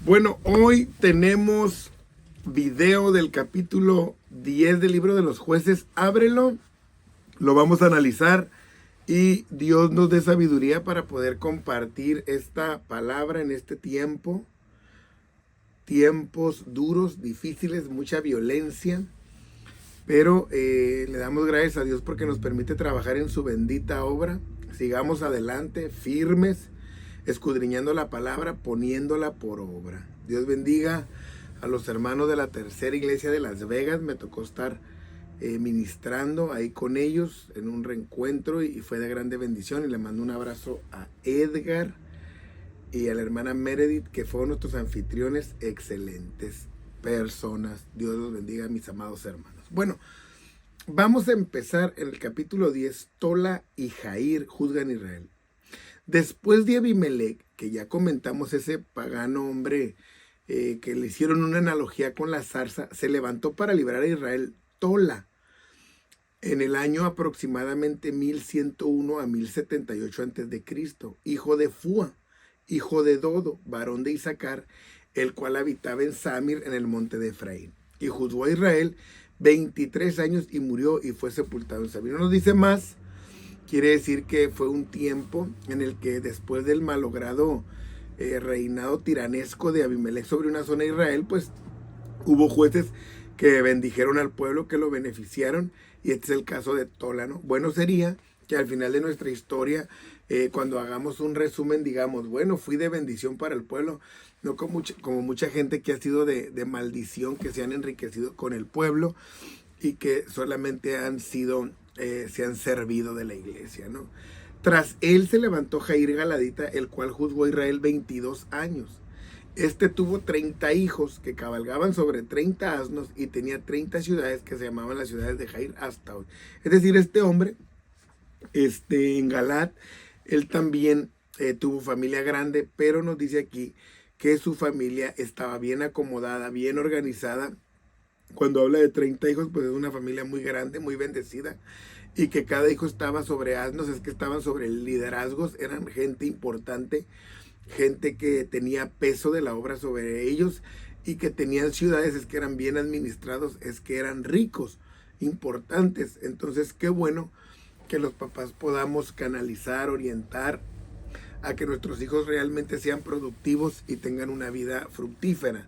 Bueno, hoy tenemos video del capítulo 10 del libro de los jueces. Ábrelo, lo vamos a analizar y Dios nos dé sabiduría para poder compartir esta palabra en este tiempo. Tiempos duros, difíciles, mucha violencia. Pero le damos gracias a Dios porque nos permite trabajar en su bendita obra. Sigamos adelante, firmes, escudriñando la palabra, poniéndola por obra. Dios bendiga a los hermanos de la Tercera Iglesia de Las Vegas. Me tocó estar ministrando ahí con ellos en un reencuentro y fue de grande bendición. Y le mando un abrazo a Edgar y a la hermana Meredith, que fueron nuestros anfitriones, excelentes personas. Dios los bendiga, mis amados hermanos. Bueno, vamos a empezar en el capítulo 10. Tola y Jair juzgan a Israel. Después de Abimelech, que ya comentamos, ese pagano hombre que le hicieron una analogía con la zarza, se levantó para librar a Israel Tola en el año aproximadamente 1101 a 1078 a.C., hijo de Fua, hijo de Dodo, varón de Isaacar, el cual habitaba en Samir, en el monte de Efraín, y juzgó a Israel 23 años y murió y fue sepultado en Samir. No nos dice más. Quiere decir que fue un tiempo en el que después del malogrado reinado tiranesco de Abimelech sobre una zona de Israel, pues hubo jueces que bendijeron al pueblo, que lo beneficiaron, y este es el caso de Tola, ¿no? Bueno sería que al final de nuestra historia, cuando hagamos un resumen, digamos, bueno, fui de bendición para el pueblo, no como mucha gente que ha sido de maldición, que se han enriquecido con el pueblo y que solamente han sido, se han servido de la iglesia, ¿no? Tras él se levantó Jair Galadita, el cual juzgó a Israel 22 años. Este tuvo 30 hijos que cabalgaban sobre 30 asnos y tenía 30 ciudades que se llamaban las ciudades de Jair hasta hoy. Es decir, este hombre, en Galad, él también tuvo familia grande, pero nos dice aquí que su familia estaba bien acomodada, bien organizada. Cuando habla de 30 hijos, pues es una familia muy grande, muy bendecida, y que cada hijo estaba sobre asnos, es que estaban sobre liderazgos, eran gente importante, gente que tenía peso de la obra sobre ellos y que tenían ciudades, es que eran bien administrados, es que eran ricos, importantes. Entonces, qué bueno que los papás podamos canalizar, orientar a que nuestros hijos realmente sean productivos y tengan una vida fructífera.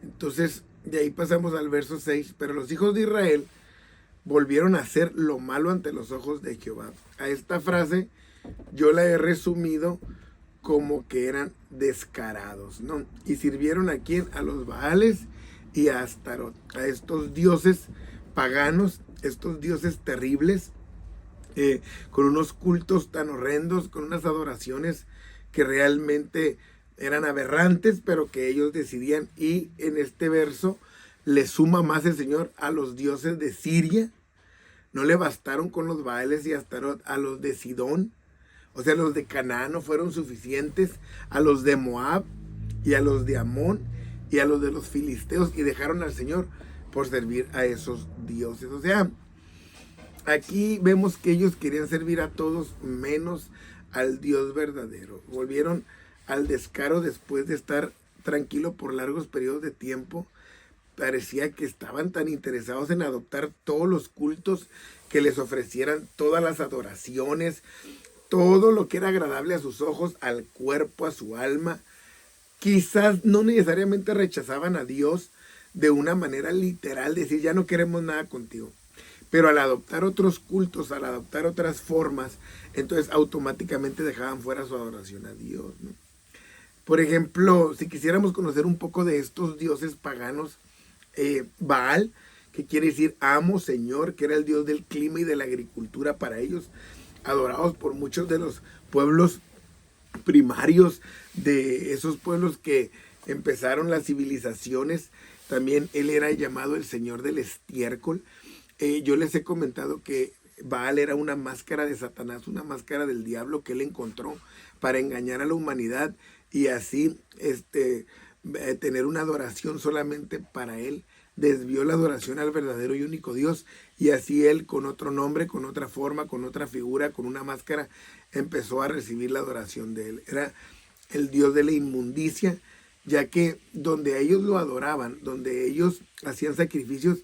Entonces, de ahí pasamos al verso 6. Pero los hijos de Israel volvieron a hacer lo malo ante los ojos de Jehová. A esta frase yo la he resumido como que eran descarados, ¿no? Y sirvieron a quién, a los Baales y a Astarot, a estos dioses paganos, estos dioses terribles, con unos cultos tan horrendos, con unas adoraciones que realmente eran aberrantes, pero que ellos decidían. Y en este verso le suma más el Señor a los dioses de Siria. No le bastaron con los Baales y Astarot, a los de Sidón, o sea, los de Canaán no fueron suficientes, a los de Moab y a los de Amón y a los de los filisteos, y dejaron al Señor por servir a esos dioses. O sea, aquí vemos que ellos querían servir a todos menos al Dios verdadero. Volvieron al descaro después de estar tranquilo por largos periodos de tiempo. Parecía que estaban tan interesados en adoptar todos los cultos que les ofrecieran, todas las adoraciones, todo lo que era agradable a sus ojos, al cuerpo, a su alma. Quizás no necesariamente rechazaban a Dios de una manera literal, decir ya no queremos nada contigo. Pero al adoptar otros cultos, al adoptar otras formas, entonces automáticamente dejaban fuera su adoración a Dios, ¿no? Por ejemplo, si quisiéramos conocer un poco de estos dioses paganos, Baal, que quiere decir amo, señor, que era el dios del clima y de la agricultura para ellos, adorados por muchos de los pueblos primarios de esos pueblos que empezaron las civilizaciones. También él era llamado el señor del estiércol. Yo les he comentado que Baal era una máscara de Satanás, una máscara del diablo que él encontró para engañar a la humanidad y así tener una adoración solamente para él. Desvió la adoración al verdadero y único Dios, y así él, con otro nombre, con otra forma, con otra figura, con una máscara, empezó a recibir la adoración de él. Era el Dios de la inmundicia, ya que donde ellos lo adoraban, donde ellos hacían sacrificios,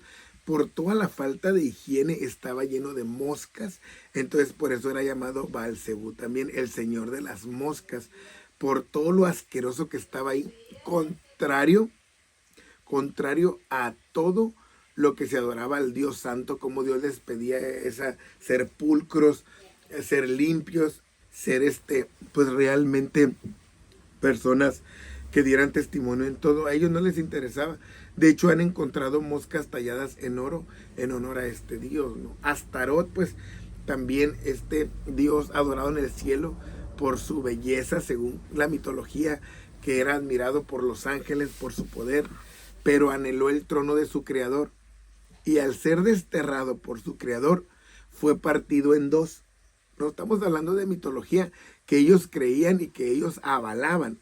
por toda la falta de higiene estaba lleno de moscas, entonces por eso era llamado Baal-Zebú, también el señor de las moscas, por todo lo asqueroso que estaba ahí, contrario a todo lo que se adoraba al Dios Santo, como Dios les pedía ser pulcros, ser limpios, ser pues realmente personas que dieran testimonio en todo. A ellos no les interesaba. De hecho, han encontrado moscas talladas en oro en honor a este Dios, ¿no? Astarot, pues también Dios adorado en el cielo por su belleza, según la mitología, que era admirado por los ángeles, por su poder, pero anheló el trono de su creador. Y al ser desterrado por su creador, fue partido en dos. No estamos hablando de mitología que ellos creían y que ellos avalaban.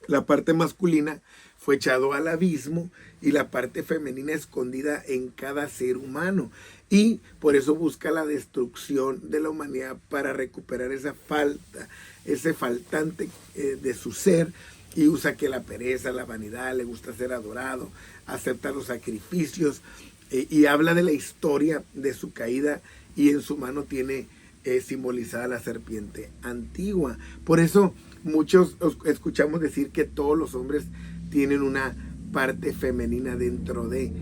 La parte masculina fue echado al abismo y la parte femenina escondida en cada ser humano. Y por eso busca la destrucción de la humanidad para recuperar esa falta, ese faltante de su ser. Y usa que la pereza, la vanidad, le gusta ser adorado, acepta los sacrificios y habla de la historia de su caída, y en su mano tiene simbolizada la serpiente antigua. Por eso muchos escuchamos decir que todos los hombres tienen una parte femenina dentro de,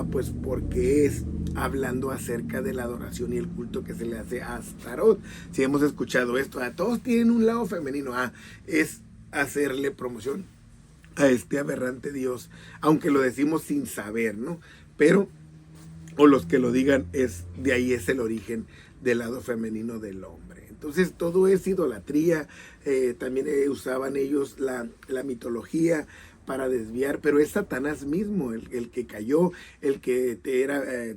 pues porque es hablando acerca de la adoración y el culto que se le hace a Astarot. Si hemos escuchado esto, todos tienen un lado femenino, es hacerle promoción a este aberrante Dios, aunque lo decimos sin saber, ¿no? Pero, o los que lo digan, de ahí es el origen del lado femenino del hombre. Entonces todo es idolatría. También usaban ellos la mitología para desviar, pero es Satanás mismo el que cayó, el que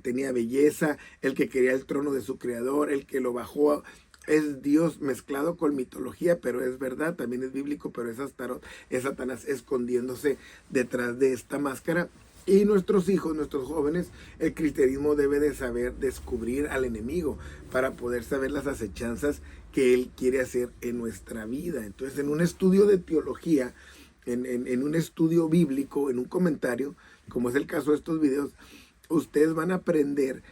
tenía belleza, el que quería el trono de su creador, el que lo bajó. Es Dios mezclado con mitología, pero es verdad, también es bíblico, pero es Astarot, es Satanás escondiéndose detrás de esta máscara. Y nuestros hijos, nuestros jóvenes, el cristianismo debe de saber descubrir al enemigo para poder saber las acechanzas que él quiere hacer en nuestra vida. Entonces, en un estudio de teología, en un estudio bíblico, en un comentario, como es el caso de estos videos, ustedes van a aprender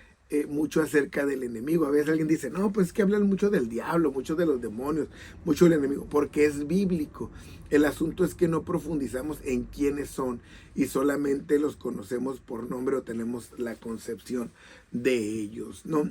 mucho acerca del enemigo. A veces alguien dice, no, pues es que hablan mucho del diablo, mucho de los demonios, mucho del enemigo, porque es bíblico. El asunto es que no profundizamos en quiénes son y solamente los conocemos por nombre o tenemos la concepción de ellos, ¿no?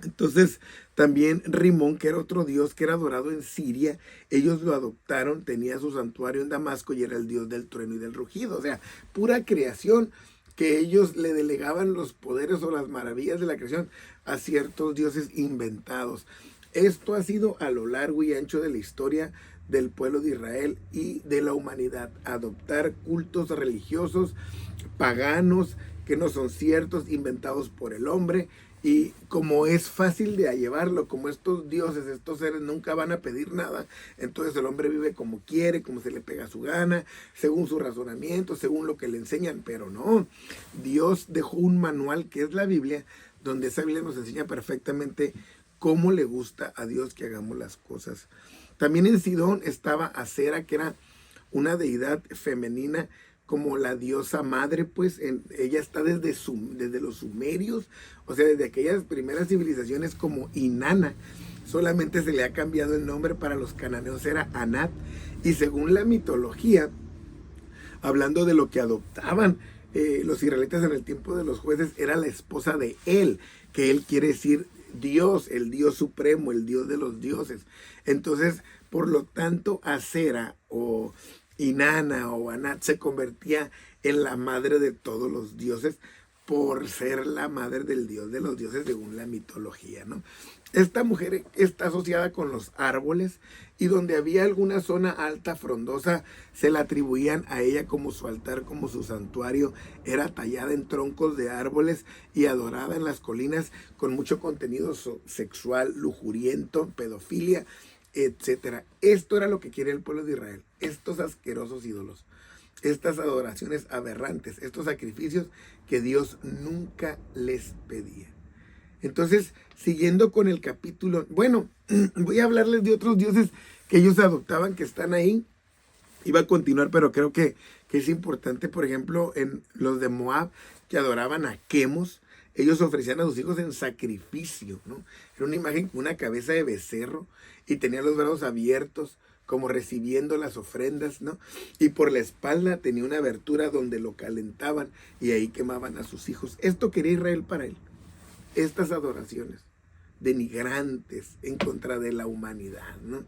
Entonces también Rimón, que era otro dios que era adorado en Siria, ellos lo adoptaron, tenía su santuario en Damasco y era el dios del trueno y del rugido. O sea, pura creación, que ellos le delegaban los poderes o las maravillas de la creación a ciertos dioses inventados. Esto ha sido a lo largo y ancho de la historia del pueblo de Israel y de la humanidad. Adoptar cultos religiosos paganos que no son ciertos, inventados por el hombre. Y como es fácil de llevarlo, como estos dioses, estos seres nunca van a pedir nada, entonces el hombre vive como quiere, como se le pega su gana, según su razonamiento, según lo que le enseñan. Pero no, Dios dejó un manual que es la Biblia, donde esa Biblia nos enseña perfectamente cómo le gusta a Dios que hagamos las cosas. También en Sidón estaba Acera, que era una deidad femenina, como la diosa madre, pues ella está desde los sumerios, o sea, desde aquellas primeras civilizaciones, como Inanna. Solamente se le ha cambiado el nombre. Para los cananeos era Anat, y según la mitología, hablando de lo que adoptaban los israelitas en el tiempo de los jueces, era la esposa de él, que él quiere decir Dios, el Dios supremo, el Dios de los dioses. Entonces, por lo tanto, Acera o Inanna o Anat se convertía en la madre de todos los dioses, por ser la madre del dios de los dioses según la mitología, ¿no? Esta mujer está asociada con los árboles, y donde había alguna zona alta, frondosa, se la atribuían a ella como su altar, como su santuario. Era tallada en troncos de árboles y adorada en las colinas, con mucho contenido sexual, lujuriento, pedofilia, etcétera. Esto era lo que quiere el pueblo de Israel, estos asquerosos ídolos, estas adoraciones aberrantes, estos sacrificios que Dios nunca les pedía. Entonces, siguiendo con el capítulo, bueno, voy a hablarles de otros dioses que ellos adoptaban, que están ahí, Iba a continuar, pero creo que es importante, por ejemplo, en los de Moab, que adoraban a Quemos, ellos ofrecían a sus hijos en sacrificio, ¿no? Era una imagen con una cabeza de becerro y tenía los brazos abiertos, como recibiendo las ofrendas, ¿no? Y por la espalda tenía una abertura donde lo calentaban y ahí quemaban a sus hijos. Esto quería Israel para él. Estas adoraciones denigrantes en contra de la humanidad, ¿no?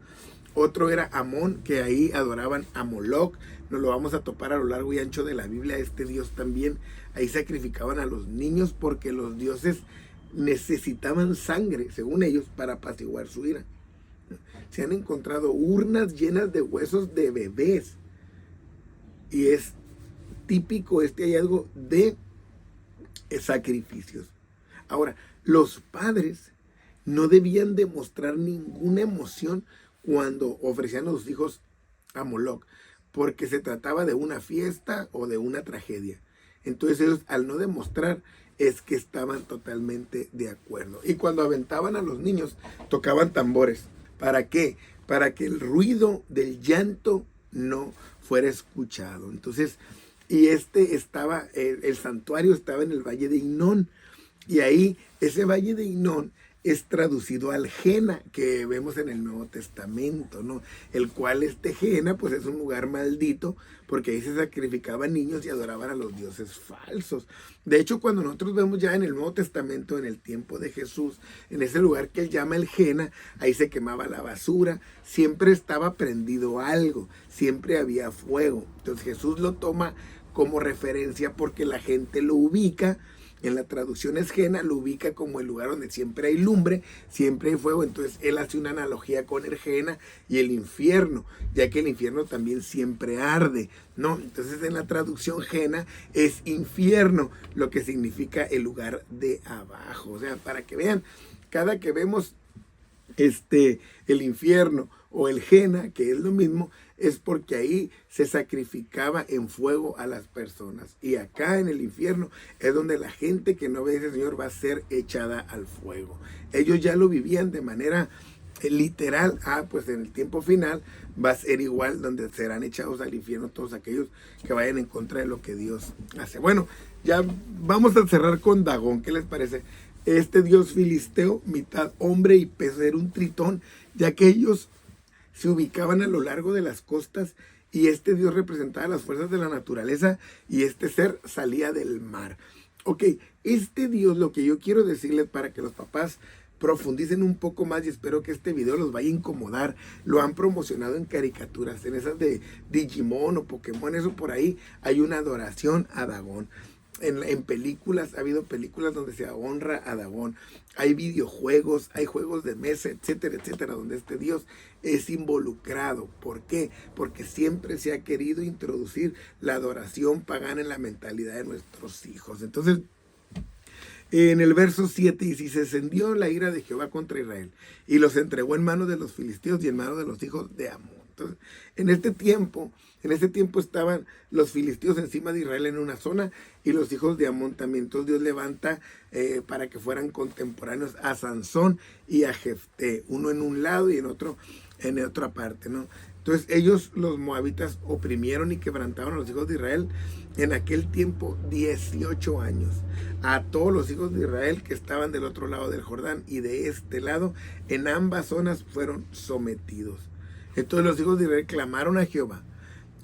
Otro era Amón, que ahí adoraban a Moloc. Nos lo vamos a topar a lo largo y ancho de la Biblia, este dios también. Ahí sacrificaban a los niños porque los dioses necesitaban sangre, según ellos, para apaciguar su ira. Se han encontrado urnas llenas de huesos de bebés. Y es típico este hallazgo de sacrificios. Ahora, los padres no debían demostrar ninguna emoción cuando ofrecían a sus hijos a Moloc, porque se trataba de una fiesta o de una tragedia. Entonces ellos, al no demostrar, es que estaban totalmente de acuerdo. Y cuando aventaban a los niños, tocaban tambores. ¿Para qué? Para que el ruido del llanto no fuera escuchado. Entonces, y el santuario estaba en el valle de Hinón. Y ahí, ese valle de Hinón es traducido al Jena, que vemos en el Nuevo Testamento, ¿no? El cual Jena, pues es un lugar maldito, porque ahí se sacrificaban niños y adoraban a los dioses falsos. De hecho, cuando nosotros vemos ya en el Nuevo Testamento, en el tiempo de Jesús, en ese lugar que él llama el Jena, ahí se quemaba la basura, siempre estaba prendido algo, siempre había fuego. Entonces Jesús lo toma como referencia porque la gente lo ubica. En la traducción Jena lo ubica como el lugar donde siempre hay lumbre, siempre hay fuego. Entonces él hace una analogía con el Jena y el infierno, ya que el infierno también siempre arde, ¿no? Entonces en la traducción Jena es infierno, lo que significa el lugar de abajo. O sea, para que vean, cada que vemos el infierno o el Jena, que es lo mismo, es porque ahí se sacrificaba en fuego a las personas. Y acá en el infierno es donde la gente que no obedece al Señor va a ser echada al fuego. Ellos ya lo vivían de manera literal. Pues en el tiempo final va a ser igual, donde serán echados al infierno todos aquellos que vayan en contra de lo que Dios hace. Bueno, ya vamos a cerrar con Dagón. ¿Qué les parece? Este dios filisteo, mitad hombre y pez, era un tritón, ya que ellos se ubicaban a lo largo de las costas y este dios representaba las fuerzas de la naturaleza y este ser salía del mar. Ok, este dios, lo que yo quiero decirles para que los papás profundicen un poco más, y espero que este video los vaya a incomodar, lo han promocionado en caricaturas, en esas de Digimon o Pokémon, eso por ahí, hay una adoración a Dagón. En películas, ha habido películas donde se honra a Dagón. Hay videojuegos, hay juegos de mesa, etcétera, etcétera, donde este dios es involucrado. ¿Por qué? Porque siempre se ha querido introducir la adoración pagana en la mentalidad de nuestros hijos. Entonces, en el verso 7 dice: y se encendió la ira de Jehová contra Israel, y los entregó en manos de los filisteos y en manos de los hijos de Amón. Entonces, en este tiempo estaban los filisteos encima de Israel en una zona y los hijos de Amón también. Entonces Dios levanta para que fueran contemporáneos a Sansón y a Jefté, uno en un lado y en otro en otra parte, ¿no? Entonces ellos, los moabitas, oprimieron y quebrantaron a los hijos de Israel en aquel tiempo 18 años. A todos los hijos de Israel que estaban del otro lado del Jordán y de este lado, en ambas zonas fueron sometidos. Entonces los hijos de Israel clamaron a Jehová.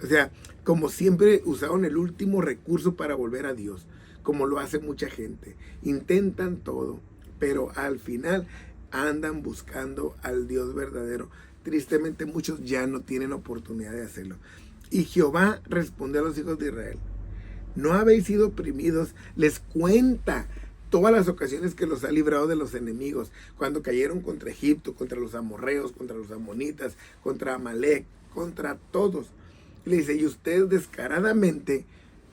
O sea, como siempre usaron el último recurso para volver a Dios, como lo hace mucha gente. Intentan todo, pero al final andan buscando al Dios verdadero. Tristemente muchos ya no tienen oportunidad de hacerlo. Y Jehová respondió a los hijos de Israel: no habéis sido oprimidos. Les cuenta todas las ocasiones que los ha librado de los enemigos, cuando cayeron contra Egipto, contra los amorreos, contra los amonitas, contra Amalek, contra todos. Le dice: y ustedes descaradamente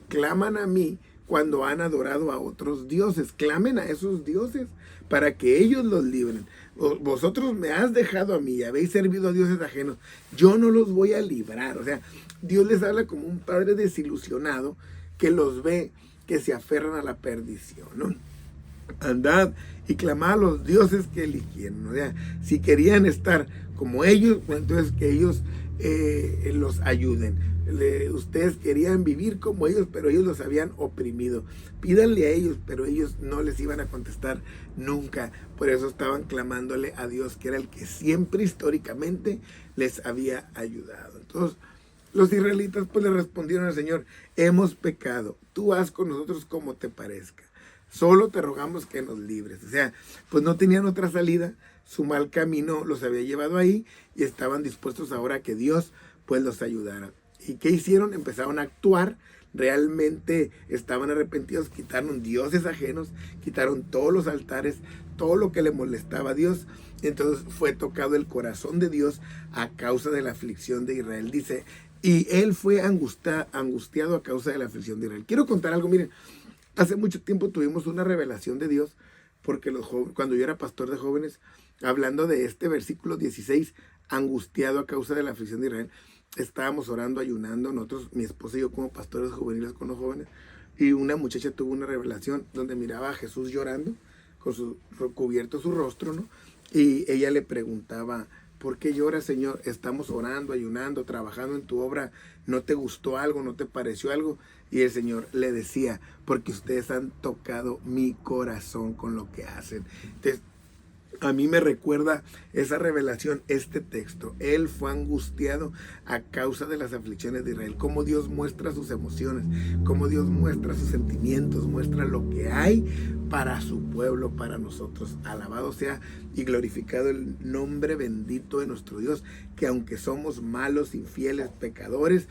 claman a mí cuando han adorado a otros dioses. Clamen a esos dioses para que ellos los libren. Vosotros me has dejado a mí y habéis servido a dioses ajenos. Yo no los voy a librar. O sea, Dios les habla como un padre desilusionado que los ve que se aferran a la perdición, ¿no? Andad y clamad a los dioses que eligieron. O sea, si querían estar como ellos, pues entonces que ellos los ayuden. Ustedes querían vivir como ellos, pero ellos los habían oprimido. Pídanle a ellos, pero ellos no les iban a contestar nunca. Por eso estaban clamándole a Dios, que era el que siempre históricamente les había ayudado. Entonces, los israelitas pues le respondieron al Señor: hemos pecado, tú haz con nosotros como te parezca. Solo te rogamos que nos libres. O sea, pues no tenían otra salida. Su mal camino los había llevado ahí y estaban dispuestos ahora a que Dios pues los ayudara. ¿Y qué hicieron? Empezaron a actuar. Realmente estaban arrepentidos, quitaron dioses ajenos, quitaron todos los altares, todo lo que le molestaba a Dios. Entonces fue tocado el corazón de Dios a causa de la aflicción de Israel. Dice, y él fue angustiado a causa de la aflicción de Israel. Quiero contar algo, miren. Hace mucho tiempo tuvimos una revelación de Dios, porque cuando yo era pastor de jóvenes, hablando de este versículo 16, angustiado a causa de la aflicción de Israel, estábamos orando, ayunando, nosotros, mi esposa y yo como pastores juveniles con los jóvenes, y una muchacha tuvo una revelación donde miraba a Jesús llorando, con cubierto su rostro, ¿no? Y ella le preguntaba: ¿por qué lloras, Señor? Estamos orando, ayunando, trabajando en tu obra. ¿No te gustó algo? ¿No te pareció algo? Y el Señor le decía: porque ustedes han tocado mi corazón con lo que hacen. Entonces, a mí me recuerda esa revelación, este texto. Él fue angustiado a causa de las aflicciones de Israel. Cómo Dios muestra sus emociones, cómo Dios muestra sus sentimientos, muestra lo que hay para su pueblo, para nosotros. Alabado sea y glorificado el nombre bendito de nuestro Dios, que aunque somos malos, infieles, pecadores,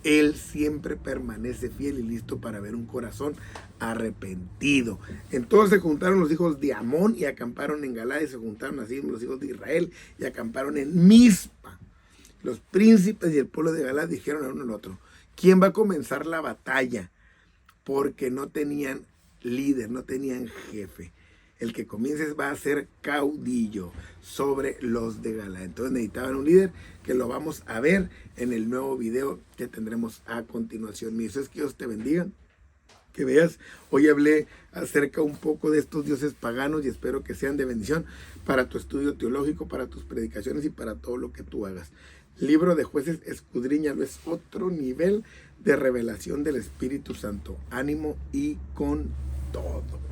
Él siempre permanece fiel y listo para ver un corazón arrepentido. Entonces se juntaron los hijos de Amón y acamparon en Galaad, y se juntaron así los hijos de Israel y acamparon en Mizpa. Los príncipes y el pueblo de Galaad dijeron a uno al otro: ¿quién va a comenzar la batalla? Porque no tenían líder, no tenían jefe. El que comience va a ser caudillo sobre los de Galaad. Entonces necesitaban un líder, que lo vamos a ver en el nuevo video que tendremos a continuación. Mi deseo es que Dios te bendiga, que veas. Hoy hablé acerca un poco de estos dioses paganos y espero que sean de bendición para tu estudio teológico, para tus predicaciones y para todo lo que tú hagas. Libro de Jueces, escudriñalo, es otro nivel de revelación del Espíritu Santo. Ánimo y con todo.